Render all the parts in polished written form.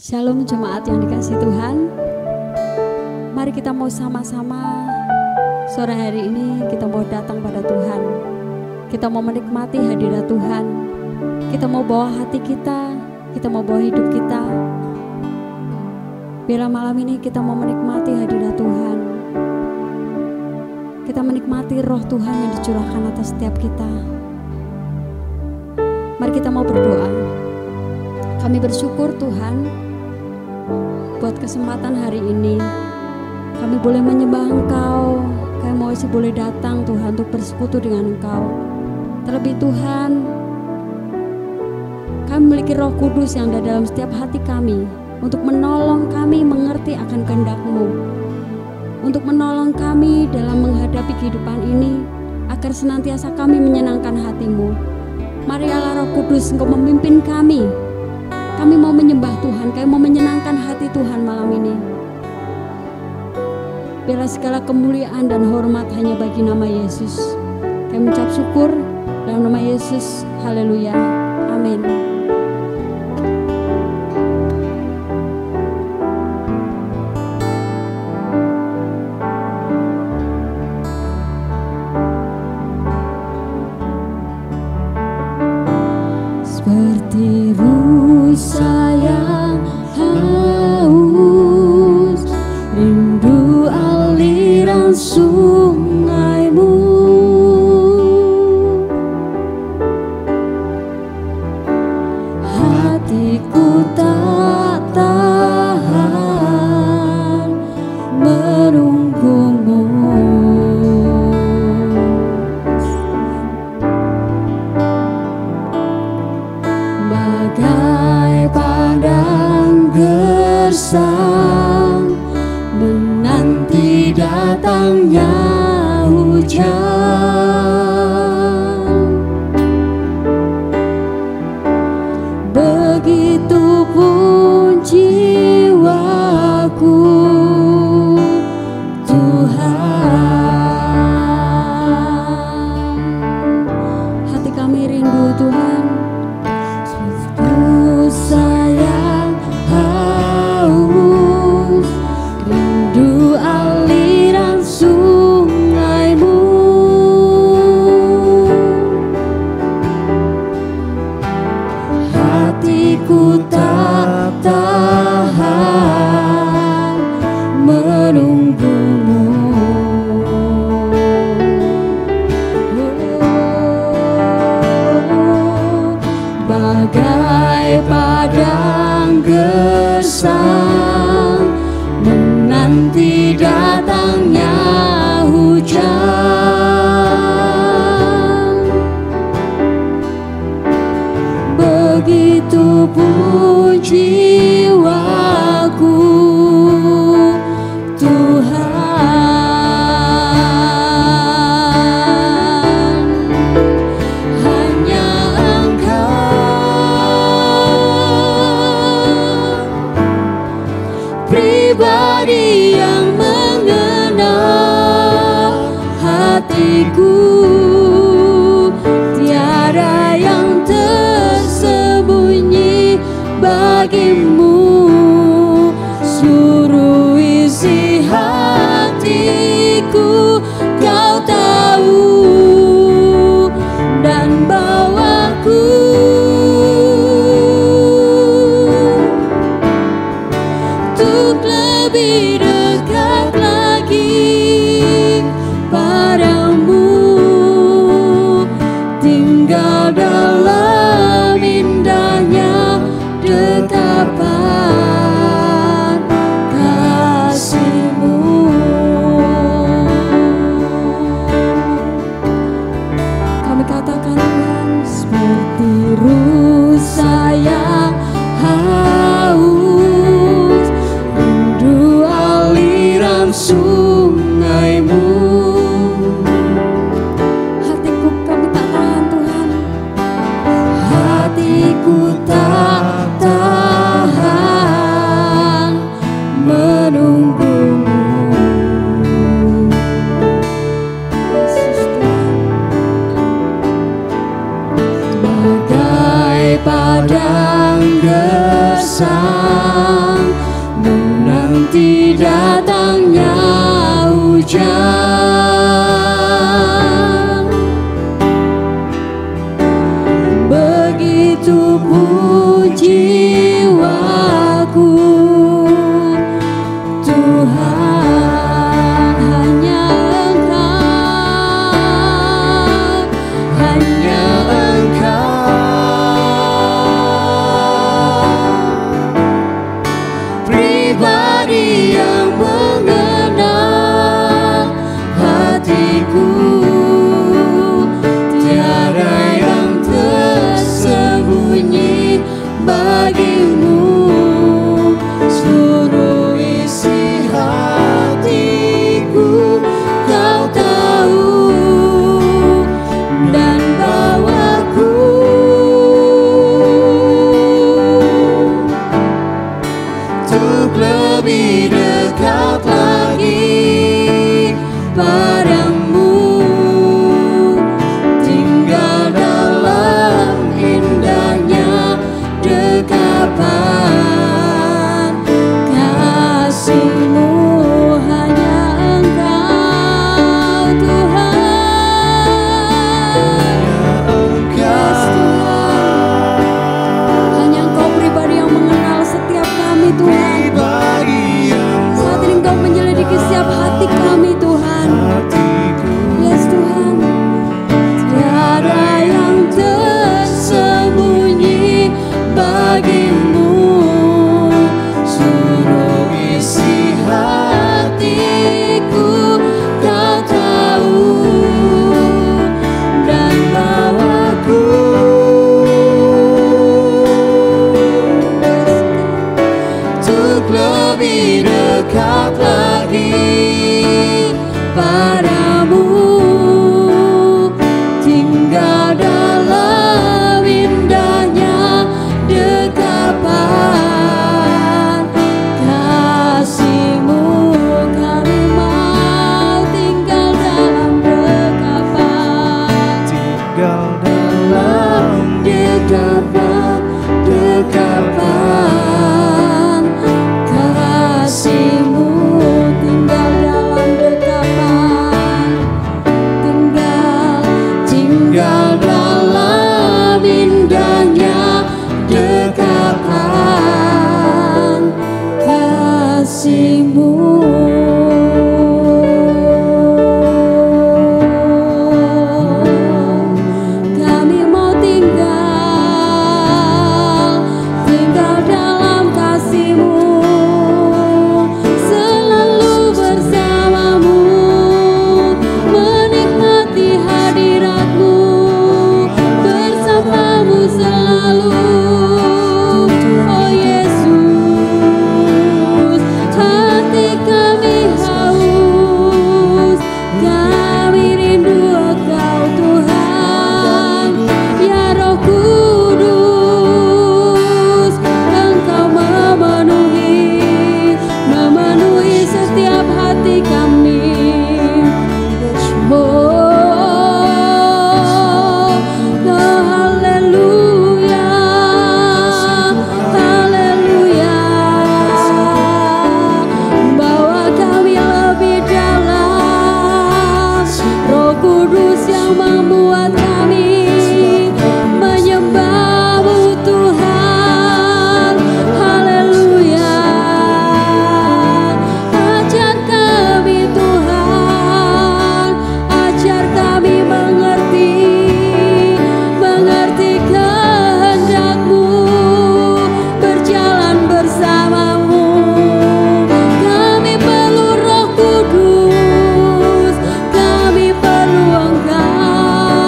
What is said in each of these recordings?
Shalom jemaat yang dikasihi Tuhan. Mari kita mau sama-sama sore hari ini kita mau datang pada Tuhan. Kita mau menikmati hadirat Tuhan. Kita mau bawa hati kita mau bawa hidup kita. Bila malam ini kita mau menikmati hadirat Tuhan. Kita menikmati roh Tuhan yang dicurahkan atas setiap kita. Mari kita mau berdoa. Kami bersyukur Tuhan buat kesempatan hari ini. Kami boleh menyembah Engkau. Kami masih boleh datang Tuhan untuk bersekutu dengan Engkau. Terlebih Tuhan, kami memiliki Roh Kudus yang ada dalam setiap hati kami untuk menolong kami mengerti akan kehendak-Mu, untuk menolong kami dalam menghadapi kehidupan ini agar senantiasa kami menyenangkan hati-Mu. Mari Allah Roh Kudus, Engkau memimpin kami. Kami mau menyembah Tuhan, kami mau menyenangkan hati Tuhan malam ini. Biarlah segala kemuliaan dan hormat hanya bagi nama Yesus. Kami mengucap syukur dalam nama Yesus. Haleluya. Amin. Seperti-Mu sayang haus, rindu aliran sungai-Mu. Hatiku tak tahan menunggu-Mu. Bagai padang gersang menanti datangnya hujan, begitupun jiwaku Tuhan. Hati kami rindu Tuhan. Sayang haus, rindu aliran sungai-Mu. gersang, menanti datangnya hujan. Begitu pun jiwaku, Tuhan, hanya Engkau, hanya pribadi yang mengenal hatiku. Tiada yang tersembunyi bagimu, seluruh isi hatiku Kau tahu dan bawaku untuk lebih dekat lagi padamu, tinggal dalam indahnya dekapan kasih-Mu. Hanya Engkau Tuhan, yes Tuhan, hanya Engkau pribadi yang mengenal setiap kami Tuhan. Saat ini Engkau menyelidiki setiap hati kami Tuhan. Yes Tuhan, tiada yang tersembunyi bagimu, seluruh isi hatiku Kau tahu dan bawaku untuk lebih dekat lagi padamu, tinggal dalam indahnya dekapan kasih-Mu. Kami mau tinggal dalam dekapan, tinggal dalam dekapan kasih-Mu, tinggal dalam dekapan, tinggal dalam indahnya dekapan kasih-Mu. Kami mau tinggal dalam kasih-Mu, selalu bersama-Mu, menikmati hadirat-Mu, bersama-Mu selalu. Oh Yesus, hati kami haus, kami rindu Engkau Tuhan. Ya Roh Kudus, Engkau memenuhi setiap hati kami. Oh, haleluya, haleluya. Bawa kami lebih dalam, Roh Kudus yang membuat kami menyembah-Mu Tuhan. Haleluya. Ajar kami Tuhan, ajar kami mengerti kehendak-Mu, berjalan bersama-Mu. Kami perlu Roh Kudus, kami perlu Engkau.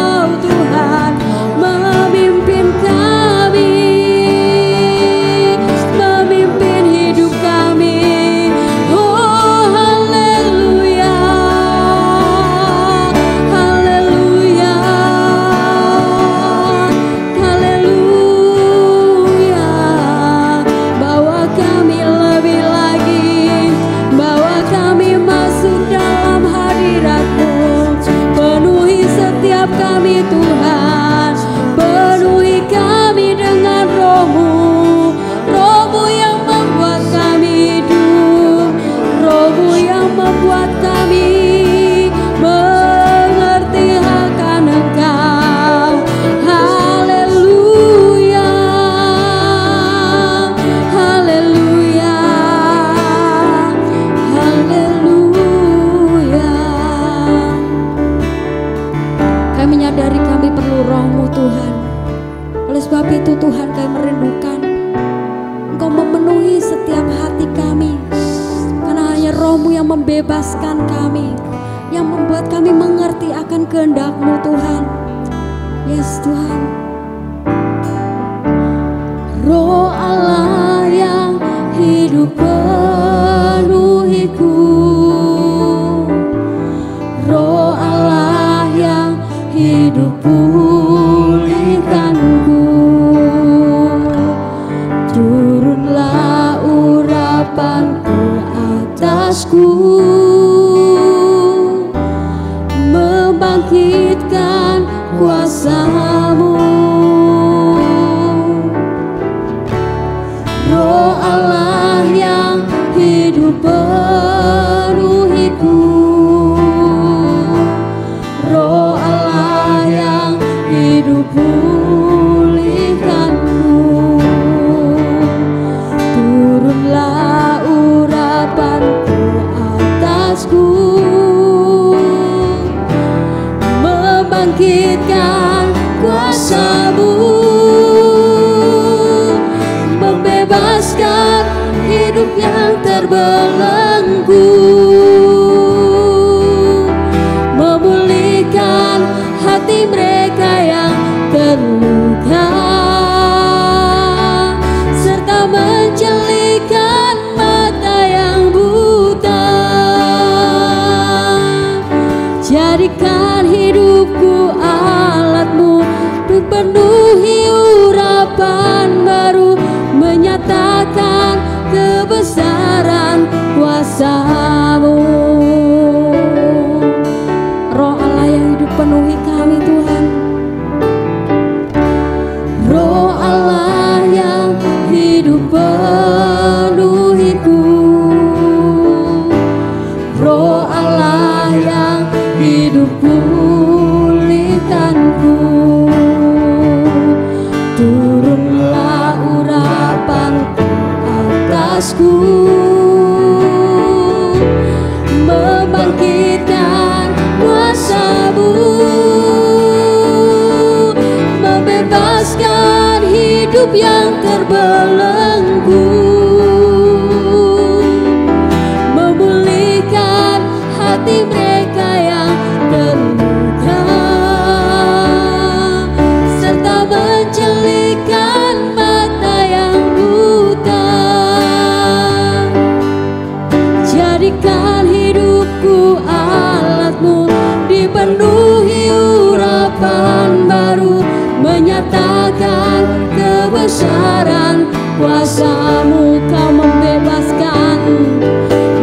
itu Tuhan kami merindukan Engkau memenuhi setiap hati kami, karena hanya Roh-Mu yang membebaskan kami, yang membuat kami mengerti akan kehendak-Mu Tuhan. Yes Tuhan. Roh Allah yang hidup penuhiku, Roh Allah yang hidup pulihkanku, turunlah urapan ke atasku, membangkitkan kuasa-Mu. Roh Allah yang hidup penuhiku, Roh Allah yang hidup pulihkanku, turunlah urapan ke atasku, membangkitkan kuasa-Mu, membebaskan hidup yang terbelenggu, memulihkan hati mereka yang terluka, serta menjelikan mata yang buta. Jadikan hidupku alat-Mu, penuhi urapan baru, menyatakan kebesaran kuasa-Mu. Roh Allah yang hidup penuhi kami Tuhan, Roh Allah yang hidup penuhiku, Roh Allah yang hidup pulihkanku, turunlah urapan ke atasku, membangkitkan kuasa-Mu, membebaskan hidup yang terbelenggu, memulihkan hati mereka yang terluka, serta menjelikan mata yang buta. Jadikan hidupku alat-Mu, dipenuhi urapan baru, menyatakan kebesaran kuasa-Mu. Kau membebaskan,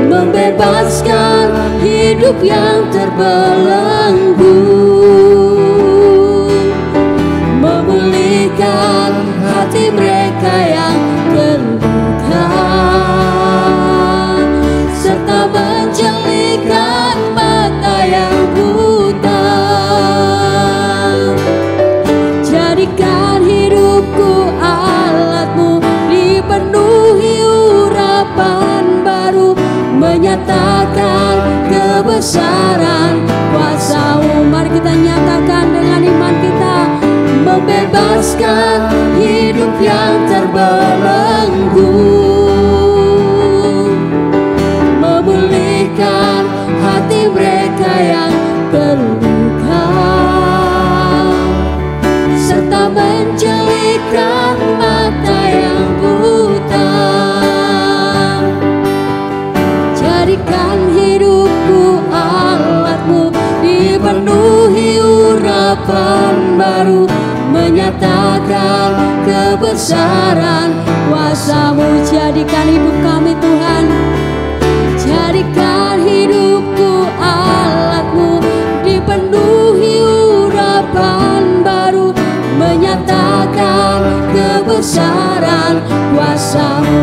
membebaskan hidup yang terbelenggu, memulihkan hati mereka yang terluka, serta menjelikan mata yang buta. Jadikan hidupku alat-Mu, dipenuhi urapan baru, menyatakan kebesaran kuasa-Mu. Mari kita nyatakan dengan iman kita, membebaskan hidup yang terbelenggu, memulihkan hati mereka yang terluka, serta menjelikan mata yang buta. Jadikan hidupku alat-Mu, dipenuhi urapan baru, menyatakan kebesaran kuasa-Mu. Jadikan hidup kami Tuhan, jadikan hidupku alat-Mu, dipenuhi urapan baru, menyatakan kebesaran kuasa-Mu.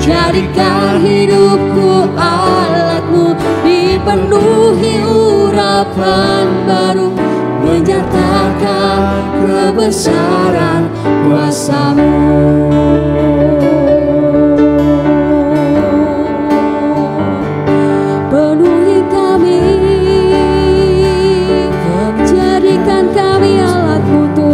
Jadikan hidupku alat-Mu, dipenuhi urapan baru, menyatakan kebesaran kuasa-Mu. Penuhi kami, jadikan kami alat-Mu Tuhan.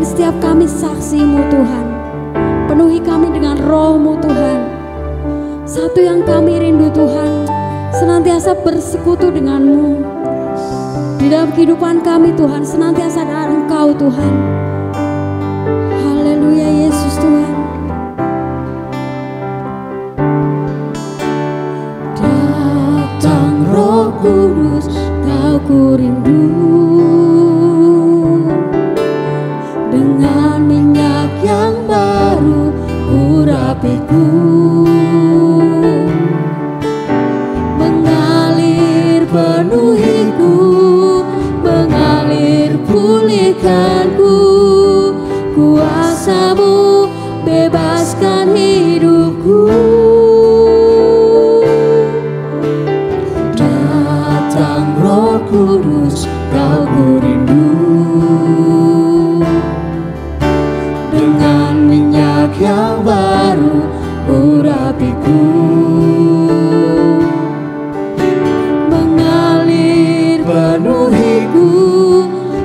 Jadikan setiap kami saksi-Mu Tuhan. Penuhi kami dengan roh-Mu Tuhan. Satu yang kami rindu Tuhan, senantiasa bersekutu dengan-Mu. Di dalam kehidupan kami Tuhan, senantiasa ada Engkau Tuhan. Haleluya Yesus Tuhan. Datang Roh Kudus, Kau ku rindu. Dengan minyak yang baru urapiku, mengalir penuhiku, mengalir pulihkanku. Kuasa-Mu bebaskan hidupku. Datang Roh Kudus, Kau ku rindu. Dengan minyak yang baru urapiku, mengalir penuhiku,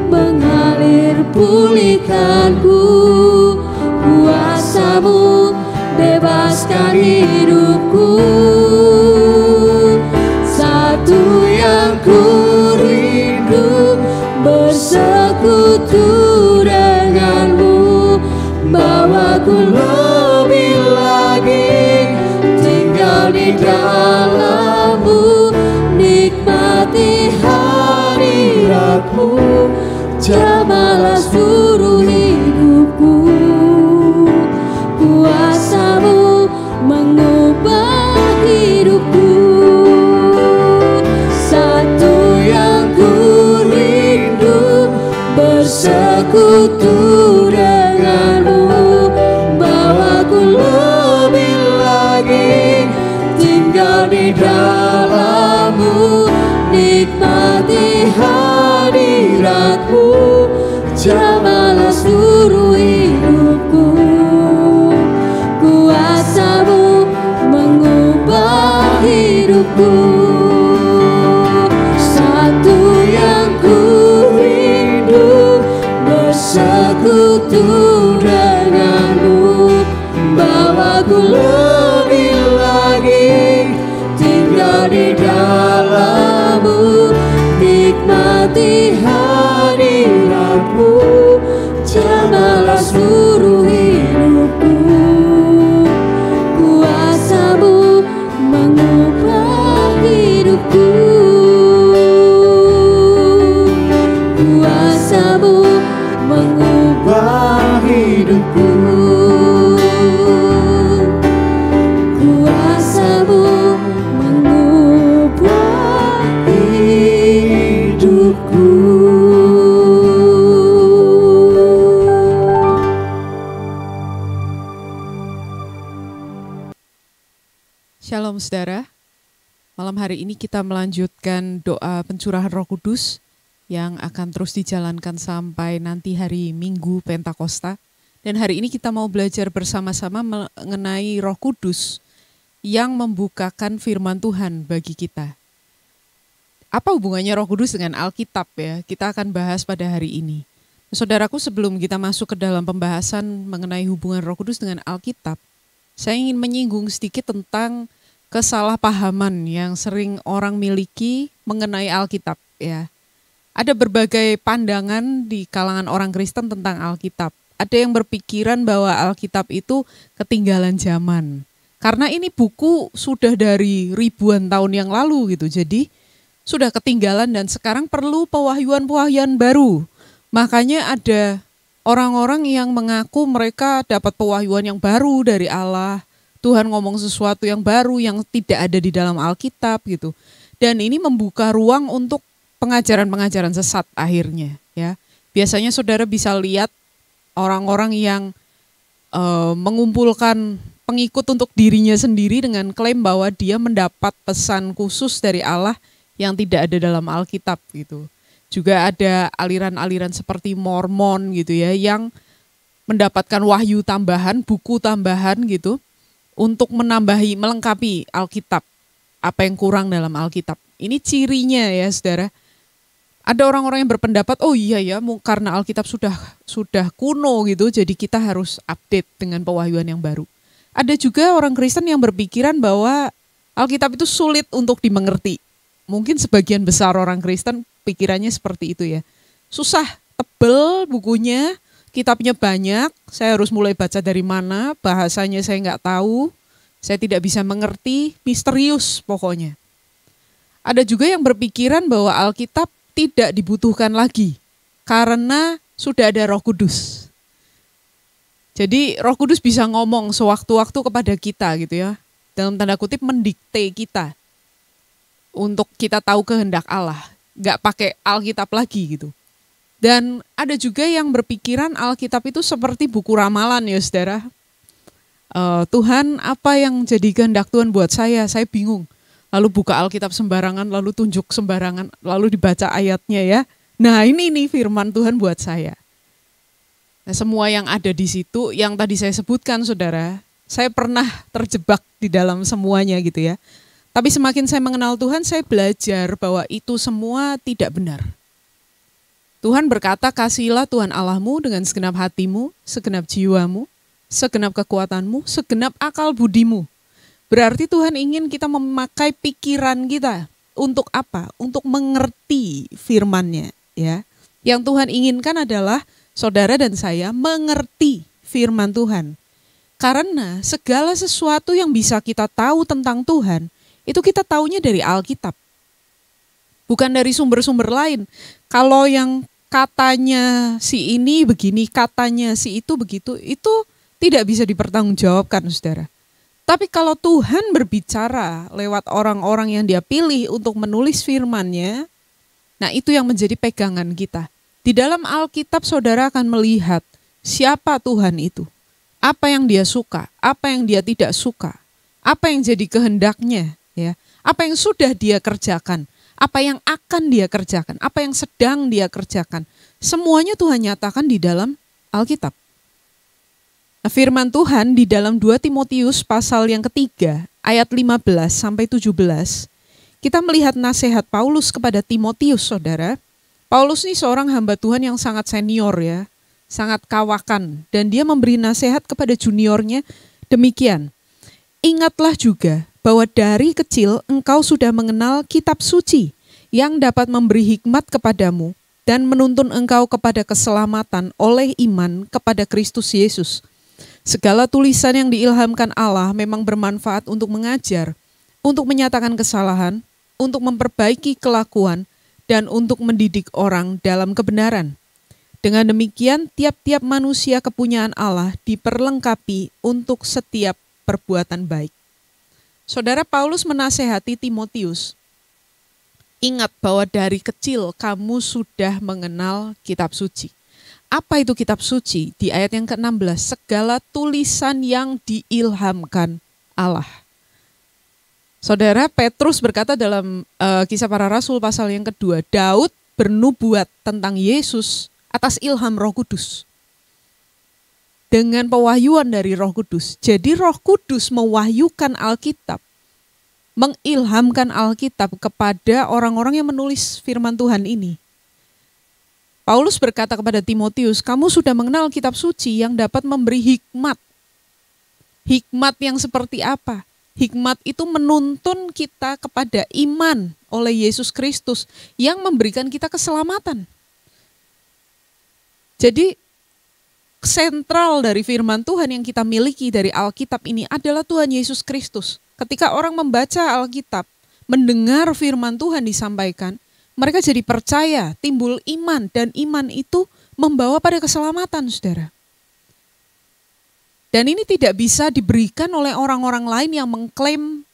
mengalir pulihkanku. Kuasa-Mu bebaskan hidupku. Satu yang ku rindu, bersekutu dengan-Mu. Bawaku lebih lagi tinggal di dalam-Mu, nikmati hadirat-Mu, jamalah seluruh hidupku. Kuasa-Mu mengubah hidupku. Satu yang ku rindu, bersekutu dengan-Mu. Bawaku lebih lagi tinggal di dalam-Mu, nikmati hadirat-Mu, jamalah seluruh hidupku. Kuasa-Mu mengubah hidupku. Satu yang ku rindu, bersekutu dengan-Mu. Bawaku lebih lagi tinggal di dalam-Mu, nikmati hadirat-Mu, jamalah seluruh hidupku. Kuasa-Mu mengubah hidupku. Kuasa-Mu mengubah hidupku. Kuasa-Mu mengubah hidupku. Shalom saudara, malam hari ini kita melanjutkan doa pencurahan Roh Kudus yang akan terus dijalankan sampai nanti hari Minggu Pentakosta. Dan hari ini kita mau belajar bersama-sama mengenai Roh Kudus yang membukakan firman Tuhan bagi kita. Apa hubungannya Roh Kudus dengan Alkitab ya? Kita akan bahas pada hari ini. Saudaraku, sebelum kita masuk ke dalam pembahasan mengenai hubungan Roh Kudus dengan Alkitab, saya ingin menyinggung sedikit tentang kesalahpahaman yang sering orang miliki mengenai Alkitab ya. Ada berbagai pandangan di kalangan orang Kristen tentang Alkitab. Ada yang berpikiran bahwa Alkitab itu ketinggalan zaman. Karena ini buku sudah dari ribuan tahun yang lalu gitu. Jadi sudah ketinggalan dan sekarang perlu pewahyuan-pewahyuan baru. Makanya ada orang-orang yang mengaku mereka dapat pewahyuan yang baru dari Allah. Tuhan ngomong sesuatu yang baru yang tidak ada di dalam Alkitab gitu. Dan ini membuka ruang untuk pengajaran-pengajaran sesat akhirnya ya. Biasanya saudara bisa lihat orang-orang yang mengumpulkan pengikut untuk dirinya sendiri dengan klaim bahwa dia mendapat pesan khusus dari Allah yang tidak ada dalam Alkitab gitu. Juga ada aliran-aliran seperti Mormon gitu ya yang mendapatkan wahyu tambahan, buku tambahan gitu untuk melengkapi Alkitab, apa yang kurang dalam Alkitab. Ini cirinya ya saudara. Ada orang-orang yang berpendapat, oh iya ya, karena Alkitab sudah kuno gitu, jadi kita harus update dengan pewahyuan yang baru. Ada juga orang Kristen yang berpikiran bahwa Alkitab itu sulit untuk dimengerti. Mungkin sebagian besar orang Kristen pikirannya seperti itu ya. Susah, tebel bukunya, kitabnya banyak, saya harus mulai baca dari mana, bahasanya saya nggak tahu, saya tidak bisa mengerti, misterius pokoknya. Ada juga yang berpikiran bahwa Alkitab tidak dibutuhkan lagi karena sudah ada Roh Kudus. Jadi Roh Kudus bisa ngomong sewaktu-waktu kepada kita gitu ya. Dalam tanda kutip mendikte kita untuk kita tahu kehendak Allah. Gak pakai Alkitab lagi gitu. Dan ada juga yang berpikiran Alkitab itu seperti buku ramalan ya saudara. Tuhan, apa yang jadi kehendak Tuhan buat saya bingung. Lalu buka Alkitab sembarangan, lalu tunjuk sembarangan, lalu dibaca ayatnya ya. Nah ini nih firman Tuhan buat saya. Nah, semua yang ada di situ, yang tadi saya sebutkan saudara, saya pernah terjebak di dalam semuanya gitu ya. Tapi semakin saya mengenal Tuhan, saya belajar bahwa itu semua tidak benar. Tuhan berkata, kasihilah Tuhan Allahmu dengan segenap hatimu, segenap jiwamu, segenap kekuatanmu, segenap akal budimu. Berarti Tuhan ingin kita memakai pikiran kita. Untuk apa? Untuk mengerti firman-Nya ya. Yang Tuhan inginkan adalah saudara dan saya mengerti firman Tuhan. Karena segala sesuatu yang bisa kita tahu tentang Tuhan, itu kita taunya dari Alkitab. Bukan dari sumber-sumber lain. Kalau yang katanya si ini begini, katanya si itu begitu, itu tidak bisa dipertanggungjawabkan saudara. Tapi kalau Tuhan berbicara lewat orang-orang yang Dia pilih untuk menulis firman-Nya, nah itu yang menjadi pegangan kita. Di dalam Alkitab saudara akan melihat siapa Tuhan itu. Apa yang Dia suka, apa yang Dia tidak suka, apa yang jadi kehendaknya, ya, apa yang sudah Dia kerjakan, apa yang akan Dia kerjakan, apa yang sedang Dia kerjakan. Semuanya Tuhan nyatakan di dalam Alkitab. Nah, firman Tuhan di dalam 2 Timotius pasal yang ketiga, ayat 15 sampai 17, kita melihat nasihat Paulus kepada Timotius, saudara. Paulus ini seorang hamba Tuhan yang sangat senior ya, sangat kawakan, dan dia memberi nasihat kepada juniornya demikian. Ingatlah juga bahwa dari kecil engkau sudah mengenal kitab suci yang dapat memberi hikmat kepadamu dan menuntun engkau kepada keselamatan oleh iman kepada Kristus Yesus. Segala tulisan yang diilhamkan Allah memang bermanfaat untuk mengajar, untuk menyatakan kesalahan, untuk memperbaiki kelakuan, dan untuk mendidik orang dalam kebenaran. Dengan demikian, tiap-tiap manusia kepunyaan Allah diperlengkapi untuk setiap perbuatan baik. Saudara, Paulus menasehati Timotius, ingat bahwa dari kecil kamu sudah mengenal kitab suci. Apa itu kitab suci? Di ayat yang ke-16, segala tulisan yang diilhamkan Allah. Saudara, Petrus berkata dalam Kisah Para Rasul pasal yang kedua, Daud bernubuat tentang Yesus atas ilham Roh Kudus. Dengan pewahyuan dari Roh Kudus. Jadi Roh Kudus mewahyukan Alkitab, mengilhamkan Alkitab kepada orang-orang yang menulis firman Tuhan ini. Paulus berkata kepada Timotius, kamu sudah mengenal kitab suci yang dapat memberi hikmat. Hikmat yang seperti apa? Hikmat itu menuntun kita kepada iman oleh Yesus Kristus yang memberikan kita keselamatan. Jadi sentral dari firman Tuhan yang kita miliki dari Alkitab ini adalah Tuhan Yesus Kristus. Ketika orang membaca Alkitab, mendengar firman Tuhan disampaikan, mereka jadi percaya, timbul iman, dan iman itu membawa pada keselamatan, saudara. Dan ini tidak bisa diberikan oleh orang-orang lain yang mengklaim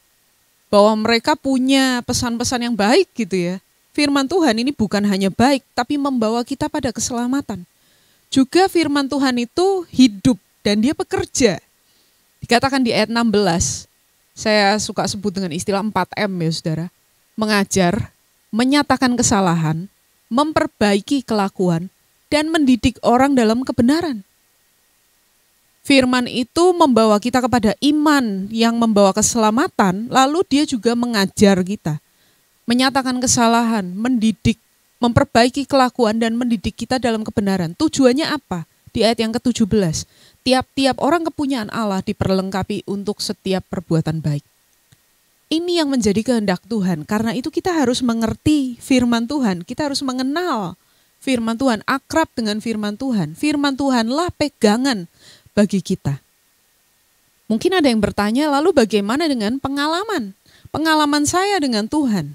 bahwa mereka punya pesan-pesan yang baik gitu ya. Firman Tuhan ini bukan hanya baik, tapi membawa kita pada keselamatan. Juga firman Tuhan itu hidup dan dia bekerja. Dikatakan di ayat 16, saya suka sebut dengan istilah 4M ya saudara. Mengajar, menyatakan kesalahan, memperbaiki kelakuan, dan mendidik orang dalam kebenaran. Firman itu membawa kita kepada iman yang membawa keselamatan, lalu dia juga mengajar kita. Menyatakan kesalahan, mendidik memperbaiki kelakuan dan mendidik kita dalam kebenaran. Tujuannya apa? Di ayat yang ke-17, tiap-tiap orang kepunyaan Allah diperlengkapi untuk setiap perbuatan baik. Ini yang menjadi kehendak Tuhan. Karena itu kita harus mengerti firman Tuhan. Kita harus mengenal firman Tuhan, akrab dengan firman Tuhan. Firman Tuhanlah pegangan bagi kita. Mungkin ada yang bertanya, lalu bagaimana dengan pengalaman? Pengalaman saya dengan Tuhan.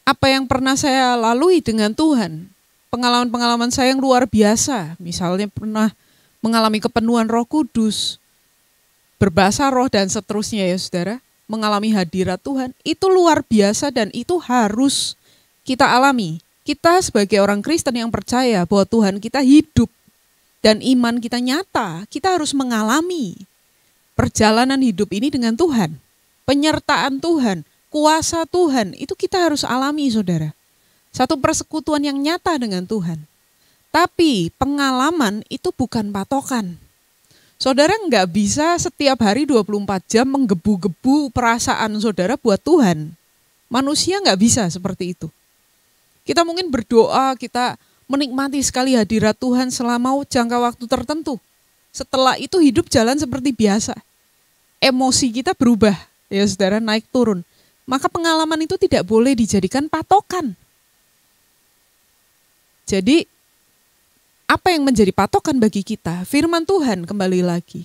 Apa yang pernah saya lalui dengan Tuhan? Pengalaman-pengalaman saya yang luar biasa. Misalnya pernah mengalami kepenuhan Roh Kudus, berbahasa roh dan seterusnya ya saudara. Mengalami hadirat Tuhan, itu luar biasa dan itu harus kita alami. Kita sebagai orang Kristen yang percaya bahwa Tuhan kita hidup dan iman kita nyata, kita harus mengalami perjalanan hidup ini dengan Tuhan. Penyertaan Tuhan, kuasa Tuhan, itu kita harus alami saudara. Satu persekutuan yang nyata dengan Tuhan. Tapi pengalaman itu bukan patokan. Saudara nggak bisa setiap hari 24 jam menggebu-gebu perasaan saudara buat Tuhan. Manusia nggak bisa seperti itu. Kita mungkin berdoa, kita menikmati sekali hadirat Tuhan selama jangka waktu tertentu. Setelah itu hidup jalan seperti biasa. Emosi kita berubah, ya saudara, naik turun. Maka pengalaman itu tidak boleh dijadikan patokan. Jadi, apa yang menjadi patokan bagi kita? Firman Tuhan kembali lagi.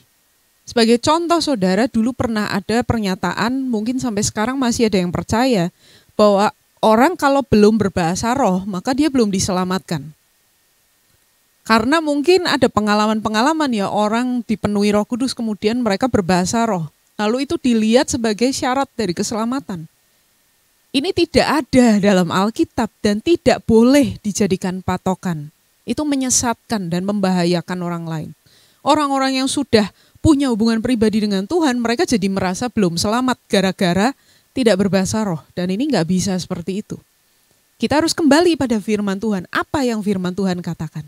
Sebagai contoh saudara, dulu pernah ada pernyataan, mungkin sampai sekarang masih ada yang percaya, bahwa orang kalau belum berbahasa roh, maka dia belum diselamatkan. Karena mungkin ada pengalaman-pengalaman ya, orang dipenuhi Roh Kudus kemudian mereka berbahasa roh. Lalu itu dilihat sebagai syarat dari keselamatan. Ini tidak ada dalam Alkitab dan tidak boleh dijadikan patokan. Itu menyesatkan dan membahayakan orang lain. Orang-orang yang sudah punya hubungan pribadi dengan Tuhan, mereka jadi merasa belum selamat gara-gara tidak berbahasa roh. Dan ini nggak bisa seperti itu. Kita harus kembali pada firman Tuhan. Apa yang firman Tuhan katakan?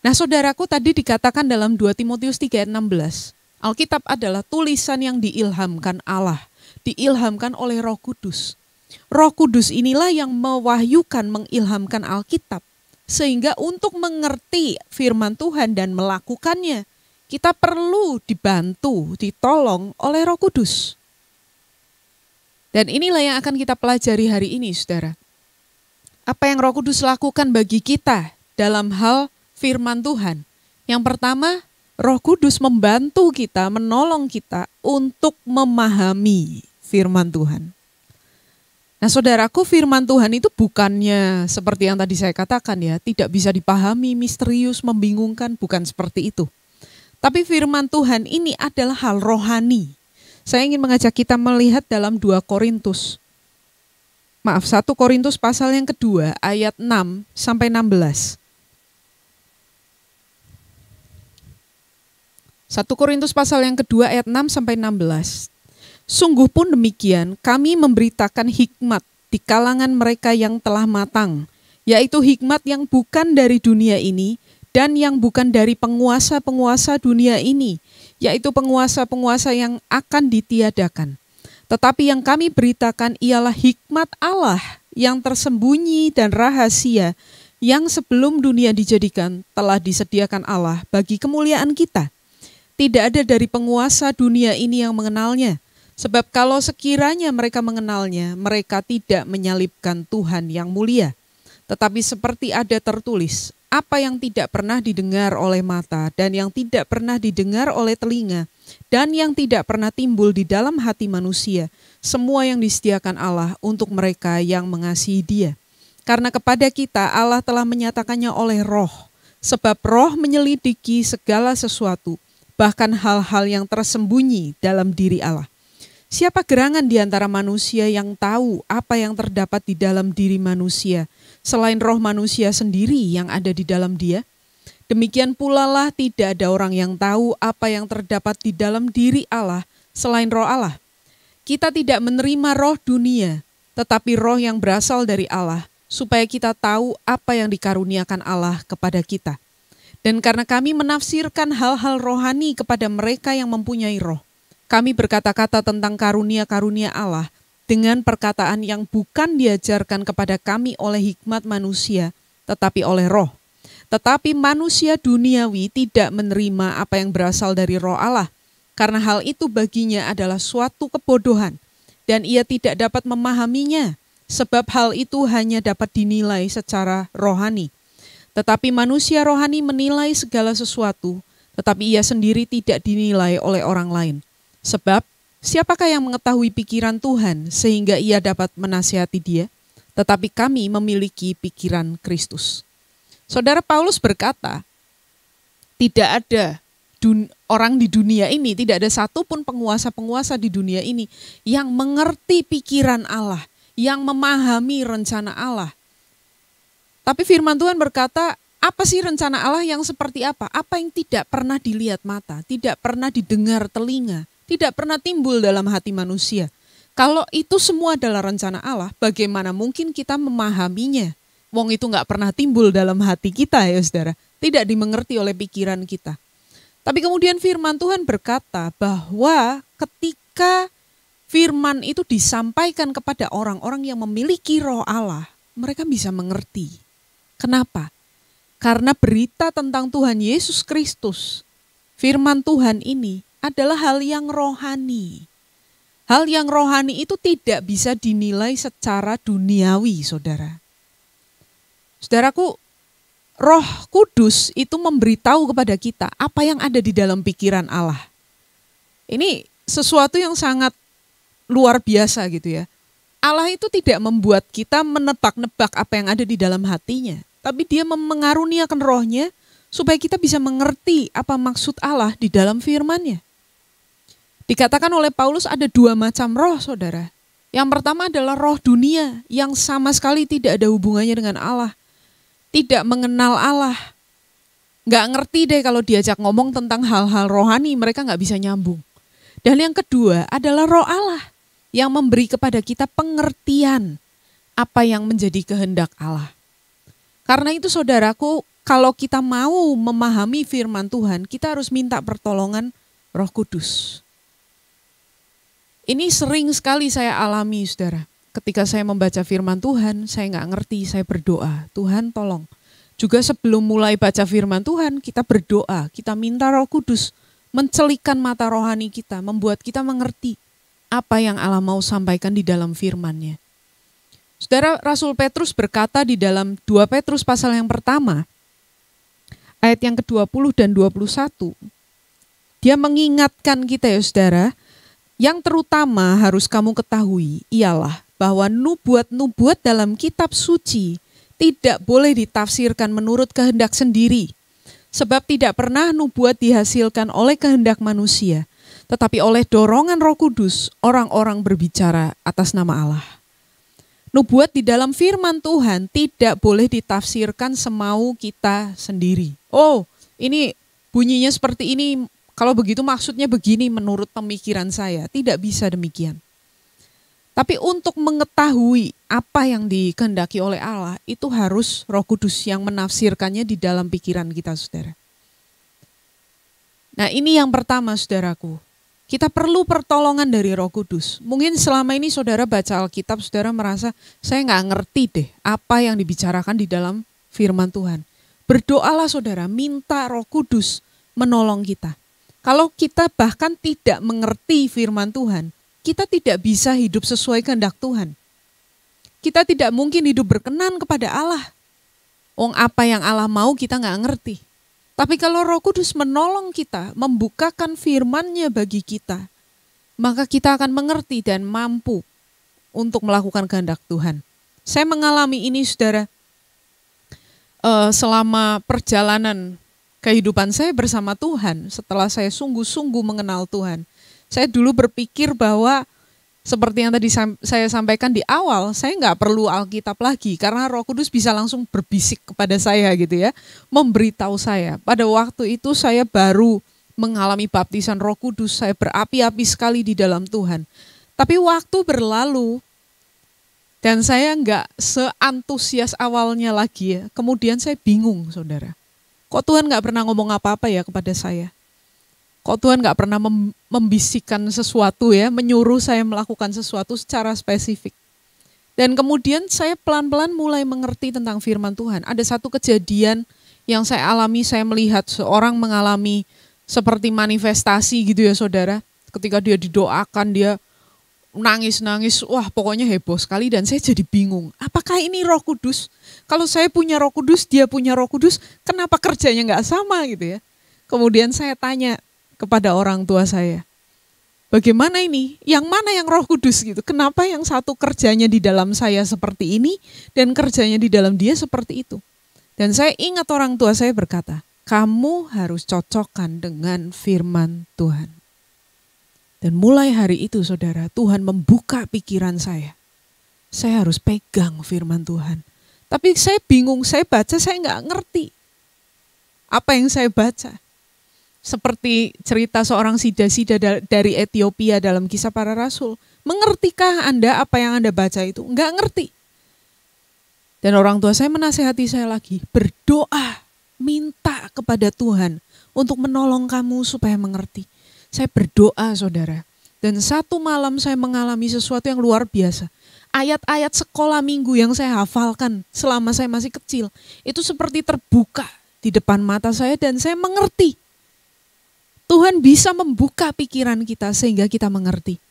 Nah saudaraku, tadi dikatakan dalam 2 Timotius 3 ayat 16. Alkitab adalah tulisan yang diilhamkan Allah. Diilhamkan oleh Roh Kudus. Roh Kudus inilah yang mewahyukan, mengilhamkan Alkitab. Sehingga untuk mengerti firman Tuhan dan melakukannya, kita perlu dibantu, ditolong oleh Roh Kudus. Dan inilah yang akan kita pelajari hari ini, saudara. Apa yang Roh Kudus lakukan bagi kita dalam hal firman Tuhan? Yang pertama, Roh Kudus membantu kita, menolong kita untuk memahami firman Tuhan. Nah saudaraku, firman Tuhan itu bukannya seperti yang tadi saya katakan ya, tidak bisa dipahami, misterius, membingungkan, bukan seperti itu. Tapi firman Tuhan ini adalah hal rohani. Saya ingin mengajak kita melihat dalam 1 Korintus pasal yang kedua ayat 6 sampai 16. 1 Korintus pasal yang kedua ayat 6 sampai 16. Sungguh pun demikian, kami memberitakan hikmat di kalangan mereka yang telah matang, yaitu hikmat yang bukan dari dunia ini dan yang bukan dari penguasa-penguasa dunia ini, yaitu penguasa-penguasa yang akan ditiadakan. Tetapi yang kami beritakan ialah hikmat Allah yang tersembunyi dan rahasia, yang sebelum dunia dijadikan telah disediakan Allah bagi kemuliaan kita. Tidak ada dari penguasa dunia ini yang mengenalnya. Sebab kalau sekiranya mereka mengenalnya, mereka tidak menyalibkan Tuhan yang mulia. Tetapi seperti ada tertulis, apa yang tidak pernah didengar oleh mata, dan yang tidak pernah didengar oleh telinga, dan yang tidak pernah timbul di dalam hati manusia, semua yang disediakan Allah untuk mereka yang mengasihi Dia. Karena kepada kita Allah telah menyatakannya oleh Roh, sebab Roh menyelidiki segala sesuatu, bahkan hal-hal yang tersembunyi dalam diri Allah. Siapa gerangan di antara manusia yang tahu apa yang terdapat di dalam diri manusia, selain roh manusia sendiri yang ada di dalam dia? Demikian pula lah tidak ada orang yang tahu apa yang terdapat di dalam diri Allah, selain roh Allah. Kita tidak menerima roh dunia, tetapi roh yang berasal dari Allah, supaya kita tahu apa yang dikaruniakan Allah kepada kita. Dan karena kami menafsirkan hal-hal rohani kepada mereka yang mempunyai roh, kami berkata-kata tentang karunia-karunia Allah, dengan perkataan yang bukan diajarkan kepada kami oleh hikmat manusia, tetapi oleh roh. Tetapi manusia duniawi tidak menerima apa yang berasal dari roh Allah, karena hal itu baginya adalah suatu kebodohan, dan ia tidak dapat memahaminya, sebab hal itu hanya dapat dinilai secara rohani. Tetapi manusia rohani menilai segala sesuatu, tetapi ia sendiri tidak dinilai oleh orang lain. Sebab siapakah yang mengetahui pikiran Tuhan sehingga ia dapat menasihati dia? Tetapi kami memiliki pikiran Kristus. Saudara, Paulus berkata, tidak ada orang di dunia ini, tidak ada satupun penguasa-penguasa di dunia ini yang mengerti pikiran Allah, yang memahami rencana Allah. Tapi firman Tuhan berkata, apa sih rencana Allah yang seperti apa? Apa yang tidak pernah dilihat mata, tidak pernah didengar telinga, tidak pernah timbul dalam hati manusia. Kalau itu semua adalah rencana Allah, bagaimana mungkin kita memahaminya? Wong itu gak pernah timbul dalam hati kita ya saudara. Tidak dimengerti oleh pikiran kita. Tapi kemudian firman Tuhan berkata bahwa ketika firman itu disampaikan kepada orang-orang yang memiliki roh Allah, mereka bisa mengerti. Kenapa? Karena berita tentang Tuhan Yesus Kristus, firman Tuhan ini adalah hal yang rohani. Hal yang rohani itu tidak bisa dinilai secara duniawi, saudara. Saudaraku, Roh Kudus itu memberitahu kepada kita apa yang ada di dalam pikiran Allah. Ini sesuatu yang sangat luar biasa gitu ya. Allah itu tidak membuat kita menebak-nebak apa yang ada di dalam hatinya, tapi dia mengaruniakan rohnya supaya kita bisa mengerti apa maksud Allah di dalam firman-Nya. Dikatakan oleh Paulus ada dua macam roh, saudara. Yang pertama adalah roh dunia yang sama sekali tidak ada hubungannya dengan Allah. Tidak mengenal Allah. Nggak ngerti deh kalau diajak ngomong tentang hal-hal rohani, mereka nggak bisa nyambung. Dan yang kedua adalah roh Allah yang memberi kepada kita pengertian apa yang menjadi kehendak Allah. Karena itu saudaraku, kalau kita mau memahami firman Tuhan, kita harus minta pertolongan Roh Kudus. Ini sering sekali saya alami, saudara. Ketika saya membaca firman Tuhan, saya nggak ngerti, saya berdoa, Tuhan tolong. Juga sebelum mulai baca firman Tuhan, kita berdoa, kita minta Roh Kudus mencelikan mata rohani kita, membuat kita mengerti apa yang Allah mau sampaikan di dalam firman-Nya. Saudara, Rasul Petrus berkata di dalam 2 Petrus pasal yang pertama, ayat yang ke-20 dan 21, dia mengingatkan kita ya saudara, yang terutama harus kamu ketahui ialah bahwa nubuat-nubuat dalam kitab suci tidak boleh ditafsirkan menurut kehendak sendiri. Sebab tidak pernah nubuat dihasilkan oleh kehendak manusia, tetapi oleh dorongan Roh Kudus orang-orang berbicara atas nama Allah. Nubuat di dalam firman Tuhan tidak boleh ditafsirkan semau kita sendiri. Oh, ini bunyinya seperti ini. Kalau begitu maksudnya begini menurut pemikiran saya. Tidak bisa demikian. Tapi untuk mengetahui apa yang dikehendaki oleh Allah, itu harus Roh Kudus yang menafsirkannya di dalam pikiran kita, saudara. Nah, ini yang pertama, saudaraku. Kita perlu pertolongan dari Roh Kudus. Mungkin selama ini saudara baca Alkitab, saudara merasa saya nggak ngerti deh apa yang dibicarakan di dalam firman Tuhan. Berdoalah saudara, minta Roh Kudus menolong kita. Kalau kita bahkan tidak mengerti firman Tuhan, kita tidak bisa hidup sesuai kehendak Tuhan. Kita tidak mungkin hidup berkenan kepada Allah. Apa yang Allah mau kita nggak ngerti. Tapi kalau Roh Kudus menolong kita, membukakan firman-Nya bagi kita, maka kita akan mengerti dan mampu untuk melakukan kehendak Tuhan. Saya mengalami ini saudara, selama perjalanan kehidupan saya bersama Tuhan, setelah saya sungguh-sungguh mengenal Tuhan. Saya dulu berpikir bahwa seperti yang tadi saya sampaikan di awal, saya nggak perlu Alkitab lagi karena Roh Kudus bisa langsung berbisik kepada saya gitu ya, memberitahu saya. Pada waktu itu saya baru mengalami baptisan Roh Kudus, saya berapi-api sekali di dalam Tuhan. Tapi waktu berlalu dan saya nggak seantusias awalnya lagi ya. Kemudian saya bingung saudara. Kok Tuhan gak pernah ngomong apa-apa ya kepada saya? Kok Kok Tuhan gak pernah membisikkan sesuatu ya, menyuruh saya melakukan sesuatu secara spesifik. Dan kemudian saya pelan-pelan mulai mengerti tentang firman Tuhan. Ada satu kejadian yang saya alami, saya melihat seorang mengalami seperti manifestasi gitu ya saudara. Ketika dia didoakan, dia nangis-nangis, wah pokoknya heboh sekali dan saya jadi bingung. Apakah ini Roh Kudus? Kalau saya punya Roh Kudus, dia punya Roh Kudus, kenapa kerjanya gak sama gitu ya? Kemudian saya tanya kepada orang tua saya, bagaimana ini? Yang mana yang Roh Kudus gitu? Kenapa yang satu kerjanya di dalam saya seperti ini dan kerjanya di dalam dia seperti itu? Dan saya ingat orang tua saya berkata, kamu harus cocokkan dengan firman Tuhan. Dan mulai hari itu saudara, Tuhan membuka pikiran saya. Saya harus pegang firman Tuhan. Tapi saya bingung, saya baca, saya nggak ngerti apa yang saya baca. Seperti cerita seorang sida-sida dari Ethiopia dalam Kisah Para Rasul. Mengertikah Anda apa yang Anda baca itu? Enggak ngerti. Dan orang tua saya menasihati saya lagi, berdoa, minta kepada Tuhan untuk menolong kamu supaya mengerti. Saya berdoa saudara. Dan satu malam saya mengalami sesuatu yang luar biasa. Ayat-ayat sekolah minggu yang saya hafalkan selama saya masih kecil, itu seperti terbuka di depan mata saya dan saya mengerti. Tuhan bisa membuka pikiran kita sehingga kita mengerti.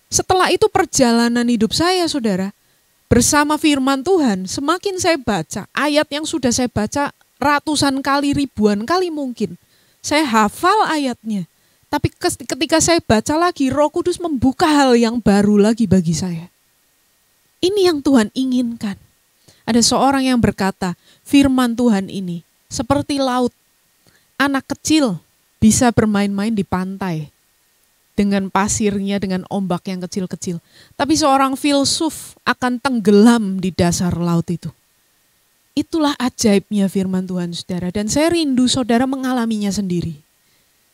Setelah itu perjalanan hidup saya saudara, bersama firman Tuhan, semakin saya baca, ayat yang sudah saya baca ratusan kali, ribuan kali mungkin. Saya hafal ayatnya, tapi ketika saya baca lagi, Roh Kudus membuka hal yang baru lagi bagi saya. Ini yang Tuhan inginkan. Ada seorang yang berkata, firman Tuhan ini seperti laut, anak kecil bisa bermain-main di pantai dengan pasirnya, dengan ombak yang kecil-kecil. Tapi seorang filsuf akan tenggelam di dasar laut itu. Itulah ajaibnya firman Tuhan saudara. Dan saya rindu saudara mengalaminya sendiri.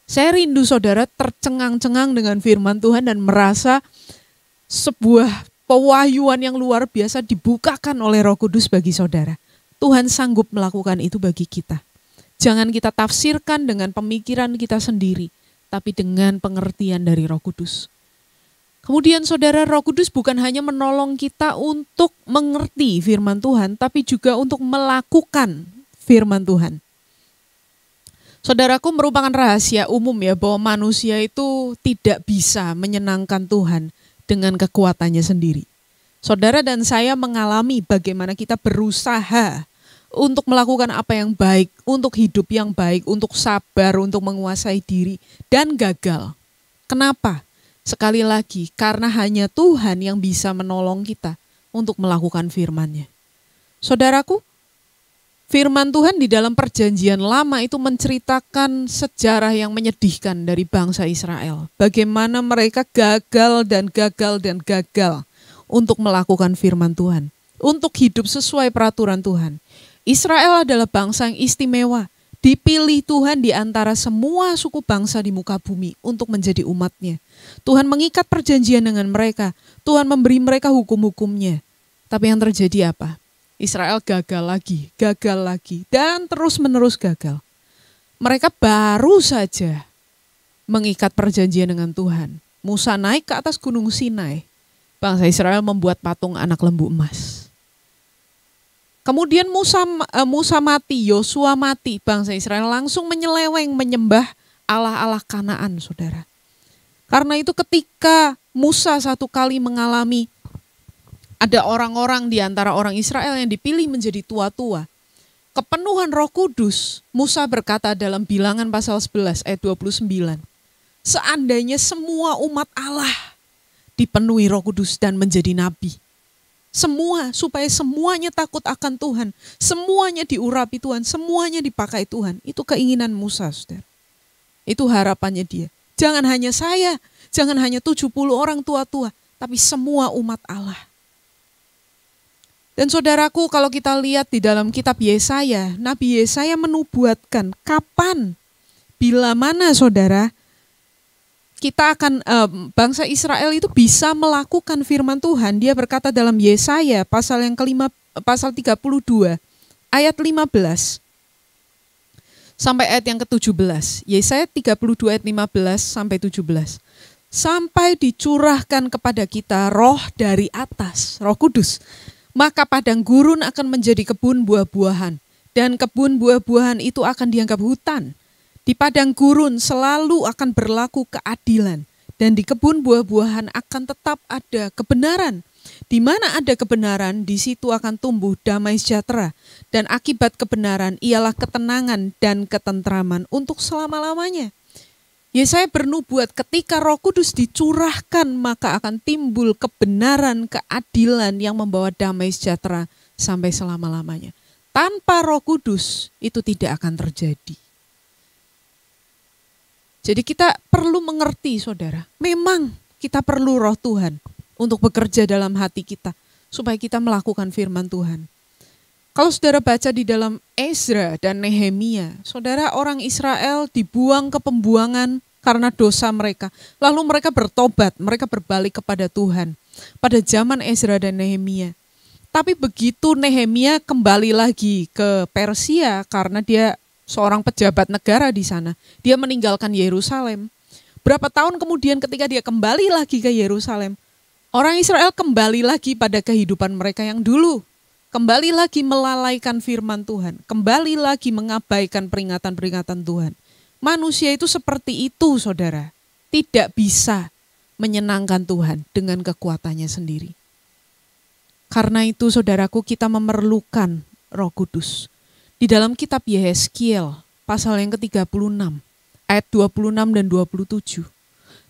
Saya rindu saudara tercengang-cengang dengan firman Tuhan dan merasa sebuah pewahyuan yang luar biasa dibukakan oleh Roh Kudus bagi saudara. Tuhan sanggup melakukan itu bagi kita. Jangan kita tafsirkan dengan pemikiran kita sendiri, tapi dengan pengertian dari Roh Kudus. Kemudian saudara, Roh Kudus bukan hanya menolong kita untuk mengerti firman Tuhan, tapi juga untuk melakukan firman Tuhan. Saudaraku, merupakan rahasia umum ya bahwa manusia itu tidak bisa menyenangkan Tuhan dengan kekuatannya sendiri. Saudara dan saya mengalami bagaimana kita berusaha untuk melakukan apa yang baik, untuk hidup yang baik, untuk sabar, untuk menguasai diri, dan gagal. Kenapa? Sekali lagi, karena hanya Tuhan yang bisa menolong kita untuk melakukan firman-Nya. Saudaraku, firman Tuhan di dalam perjanjian lama itu menceritakan sejarah yang menyedihkan dari bangsa Israel. Bagaimana mereka gagal untuk melakukan firman Tuhan, untuk hidup sesuai peraturan Tuhan. Israel adalah bangsa yang istimewa, dipilih Tuhan di antara semua suku bangsa di muka bumi untuk menjadi umat-Nya. Tuhan mengikat perjanjian dengan mereka, Tuhan memberi mereka hukum-hukumnya. Tapi yang terjadi apa? Israel gagal lagi, dan terus-menerus gagal. Mereka baru saja mengikat perjanjian dengan Tuhan. Musa naik ke atas gunung Sinai, bangsa Israel membuat patung anak lembu emas. Kemudian Musa mati, Yosua mati, bangsa Israel langsung menyeleweng menyembah Allah-Allah Kanaan, saudara. Karena itu ketika Musa satu kali mengalami ada orang-orang di antara orang Israel yang dipilih menjadi tua-tua, kepenuhan Roh Kudus, Musa berkata dalam Bilangan pasal 11 ayat 29, seandainya semua umat Allah dipenuhi Roh Kudus dan menjadi nabi, supaya semuanya takut akan Tuhan, semuanya diurapi Tuhan, semuanya dipakai Tuhan. Itu keinginan Musa, saudara. Itu harapannya dia. Jangan hanya saya, jangan hanya 70 orang tua-tua, tapi semua umat Allah. Dan saudaraku, kalau kita lihat di dalam kitab Yesaya, Nabi Yesaya menubuatkan kapan, bila mana saudara, kita akan bangsa Israel itu bisa melakukan firman Tuhan. Dia berkata dalam Yesaya pasal 32 ayat 15. sampai ayat yang ke-17. Yesaya 32 ayat 15 sampai 17. Sampai dicurahkan kepada kita roh dari atas, Roh Kudus, maka padang gurun akan menjadi kebun buah-buahan, dan kebun buah-buahan itu akan dianggap hutan. Di padang gurun selalu akan berlaku keadilan, dan di kebun buah-buahan akan tetap ada kebenaran. Di mana ada kebenaran, di situ akan tumbuh damai sejahtera, dan akibat kebenaran ialah ketenangan dan ketentraman untuk selama-lamanya. Yesaya bernubuat ketika Roh Kudus dicurahkan, maka akan timbul kebenaran, keadilan yang membawa damai sejahtera sampai selama-lamanya. Tanpa Roh Kudus itu tidak akan terjadi. Jadi kita perlu mengerti, saudara, memang kita perlu roh Tuhan untuk bekerja dalam hati kita, supaya kita melakukan firman Tuhan. Kalau saudara baca di dalam Ezra dan Nehemia, saudara, orang Israel dibuang ke pembuangan karena dosa mereka. Lalu mereka bertobat, mereka berbalik kepada Tuhan pada zaman Ezra dan Nehemia. Tapi begitu Nehemia kembali lagi ke Persia karena dia seorang pejabat negara di sana, dia meninggalkan Yerusalem. Berapa tahun kemudian ketika dia kembali lagi ke Yerusalem, orang Israel kembali lagi pada kehidupan mereka yang dulu. Kembali lagi melalaikan firman Tuhan, kembali lagi mengabaikan peringatan-peringatan Tuhan. Manusia itu seperti itu, saudara. Tidak bisa menyenangkan Tuhan dengan kekuatannya sendiri. Karena itu, saudaraku, kita memerlukan Roh Kudus. Di dalam kitab Yehezkiel, pasal yang ke-36, ayat 26 dan 27,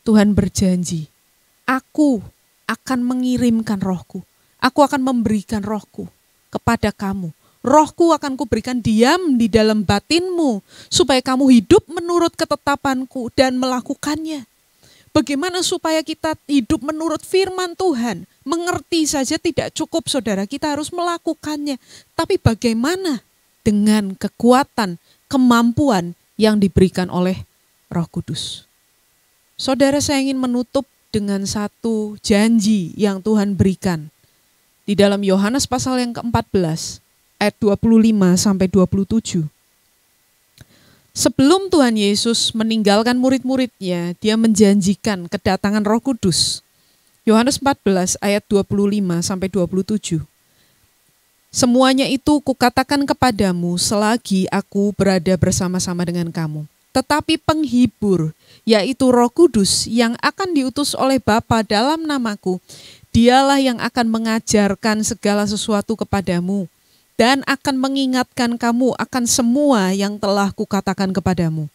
Tuhan berjanji, aku akan mengirimkan rohku, aku akan memberikan rohku kepada kamu. Rohku akan kuberikan diam di dalam batinmu, supaya kamu hidup menurut ketetapanku dan melakukannya. Bagaimana supaya kita hidup menurut firman Tuhan? Mengerti saja tidak cukup, saudara, kita harus melakukannya. Tapi bagaimana dengan kekuatan, kemampuan yang diberikan oleh Roh Kudus? Saudara, saya ingin menutup dengan satu janji yang Tuhan berikan. Di dalam Yohanes pasal yang ke-14, ayat 25 sampai 27. Sebelum Tuhan Yesus meninggalkan murid-muridnya, dia menjanjikan kedatangan Roh Kudus. Yohanes 14 ayat 25 sampai 27. Semuanya itu kukatakan kepadamu selagi aku berada bersama-sama dengan kamu. Tetapi penghibur, yaitu Roh Kudus yang akan diutus oleh Bapa dalam namaku, dialah yang akan mengajarkan segala sesuatu kepadamu dan akan mengingatkan kamu akan semua yang telah kukatakan kepadamu.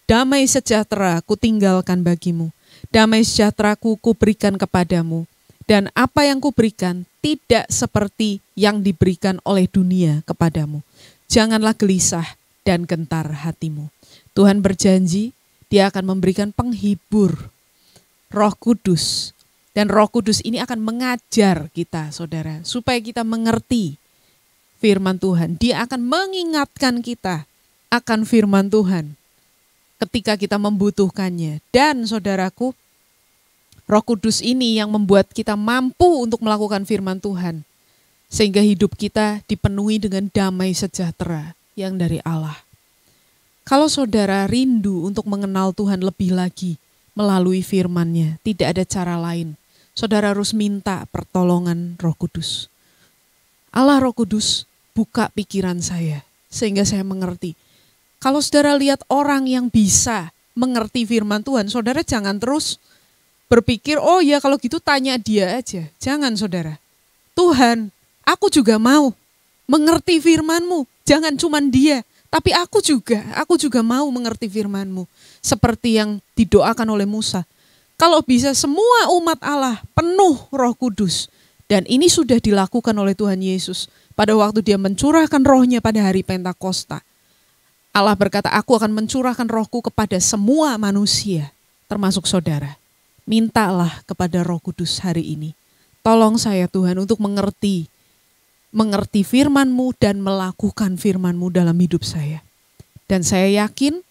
Damai sejahtera kutinggalkan bagimu, damai sejahteraku kuberikan kepadamu. Dan apa yang kuberikan tidak seperti yang diberikan oleh dunia kepadamu. Janganlah gelisah dan gentar hatimu. Tuhan berjanji dia akan memberikan penghibur, Roh Kudus. Dan Roh Kudus ini akan mengajar kita, saudara, supaya kita mengerti firman Tuhan. Dia akan mengingatkan kita akan firman Tuhan ketika kita membutuhkannya. Dan saudaraku, Roh Kudus ini yang membuat kita mampu untuk melakukan firman Tuhan, sehingga hidup kita dipenuhi dengan damai sejahtera yang dari Allah. Kalau saudara rindu untuk mengenal Tuhan lebih lagi melalui firman-Nya, tidak ada cara lain. Saudara harus minta pertolongan Roh Kudus. Allah Roh Kudus, buka pikiran saya sehingga saya mengerti. Kalau saudara lihat orang yang bisa mengerti firman Tuhan, saudara jangan terus berpikir, oh ya kalau gitu tanya dia aja. Jangan, saudara. Tuhan, aku juga mau mengerti firman-Mu. Jangan cuman dia, tapi aku juga mau mengerti firman-Mu. Seperti yang didoakan oleh Musa. Kalau bisa semua umat Allah penuh Roh Kudus. Dan ini sudah dilakukan oleh Tuhan Yesus pada waktu dia mencurahkan rohnya pada hari Pentakosta. Allah berkata, aku akan mencurahkan rohku kepada semua manusia, termasuk saudara. Mintalah kepada Roh Kudus hari ini. Tolong saya Tuhan untuk mengerti firman-Mu dan melakukan firman-Mu dalam hidup saya. Dan saya yakin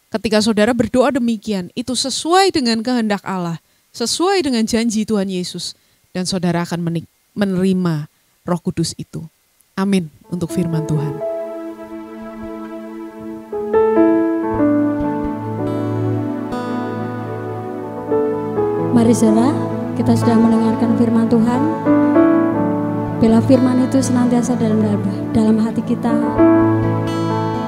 ketika saudara berdoa demikian, itu sesuai dengan kehendak Allah, sesuai dengan janji Tuhan Yesus. Dan saudara akan menerima Roh Kudus itu. Amin untuk firman Tuhan. saudara, kita sudah mendengarkan firman Tuhan. Bila firman itu senantiasa dalam hati kita,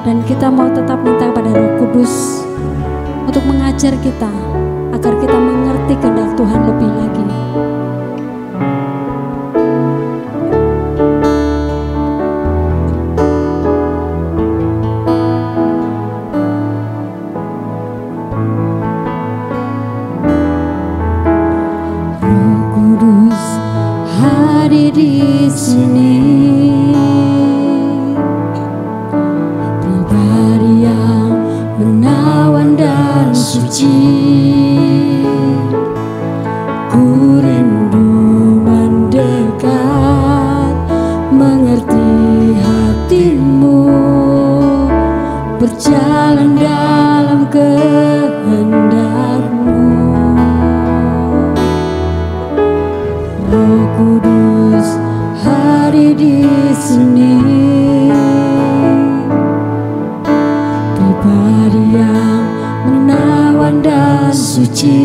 dan kita mau tetap minta pada Roh Kudus untuk mengajar kita agar kita mengerti kehendak Tuhan lebih lagi. Roh Kudus hadir di sini. Suci, ku rindu mendekat, mengerti hatimu, berjalan dalam kehendak-Mu. Roh Kudus hadir di sini, pribadi yang menawan dan suci,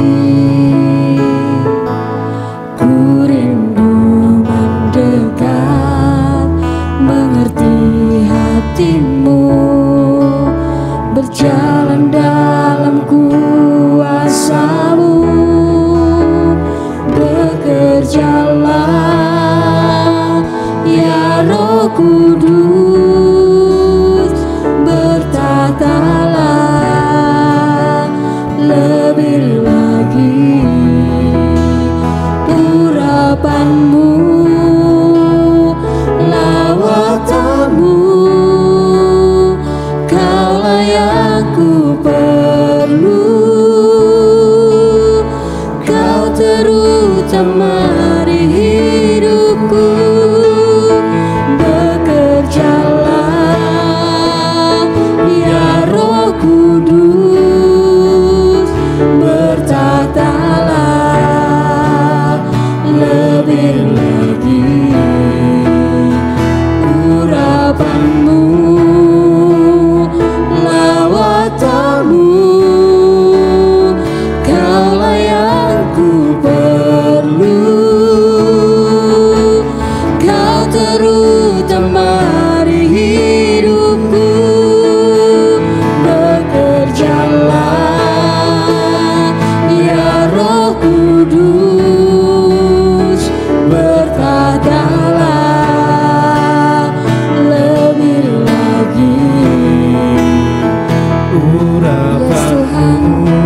ku rindu mendekat, mengerti hatimu, berjalan dalam kuasa-Mu. Bekerjalah ya Roh Kudus, bertatalah lebih lagi urapan-Mu, lawatan-Mu. Kaulah yang ku perlu, Kau terutama di hidupku. Bekerjalah ya Roh Kudus, bertatalah lebih lagi urapan-Mu, lawatan-Mu. Kaulah yang ku perlu, Kau terutama di hidupku. Bekerjalah ya Roh Kudus, bertatalah lebih lagi urapan-Mu,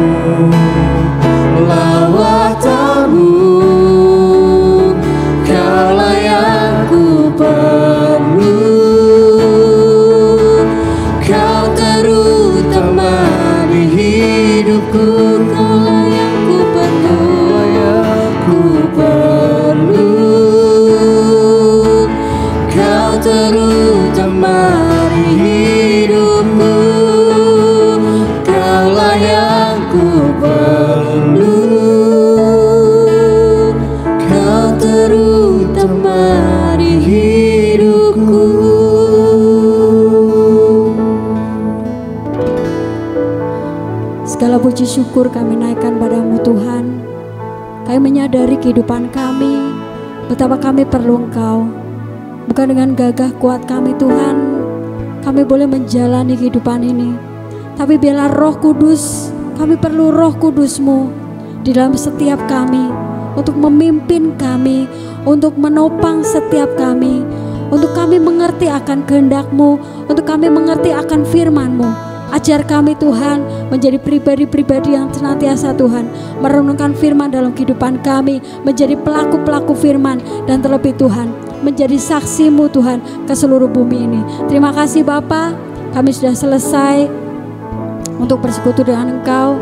lawatan-Mu. Kaulah yang ku perlu, Kau terutama di hidupku. Kaulah yang ku perlu, Kau terutama di hidupku. Kaulah yang ku perlu, Kau terutama di hidupku. Segala puji syukur kami naikkan padamu Tuhan. Kami menyadari kehidupan kami, betapa kami perlu Engkau. Bukan dengan gagah kuat kami Tuhan, kami boleh menjalani kehidupan ini. Tapi biarlah Roh Kudus, kami perlu Roh Kudus-Mu di dalam setiap kami, untuk memimpin kami, untuk menopang setiap kami, untuk kami mengerti akan kehendak-Mu, untuk kami mengerti akan firman-Mu. Ajar kami Tuhan menjadi pribadi-pribadi yang senantiasa Tuhan merenungkan firman dalam kehidupan kami, menjadi pelaku-pelaku firman, dan terlebih Tuhan menjadi saksi-Mu Tuhan ke seluruh bumi ini. Terima kasih Bapa, kami sudah selesai untuk bersekutu dengan Engkau.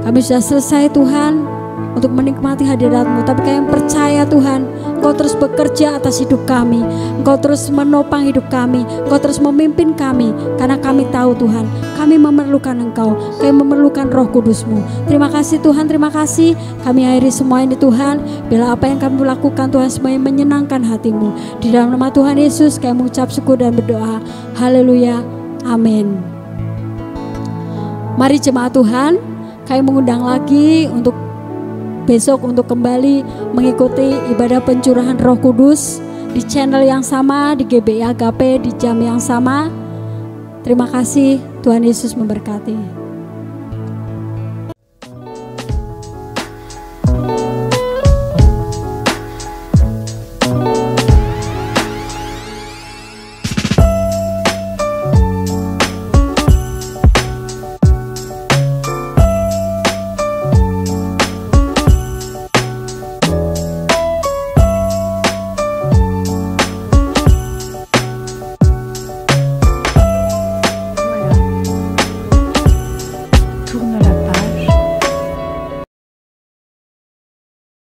Kami sudah selesai Tuhan untuk menikmati hadirat-Mu, tapi kami percaya Tuhan Engkau terus bekerja atas hidup kami, Engkau terus menopang hidup kami, Engkau terus memimpin kami, karena kami tahu Tuhan kami memerlukan Engkau, kami memerlukan Roh Kudus-Mu. Terima kasih Tuhan, terima kasih. Kami akhiri semua ini Tuhan, bila apa yang kami lakukan Tuhan semuanya menyenangkan hati-Mu. Di dalam nama Tuhan Yesus kami mengucap syukur dan berdoa. Haleluya, amin. Mari jemaat Tuhan, kami mengundang lagi untuk besok untuk kembali mengikuti ibadah pencurahan Roh Kudus di channel yang sama, di GBI Agape, di jam yang sama. Terima kasih, Tuhan Yesus memberkati. Tourne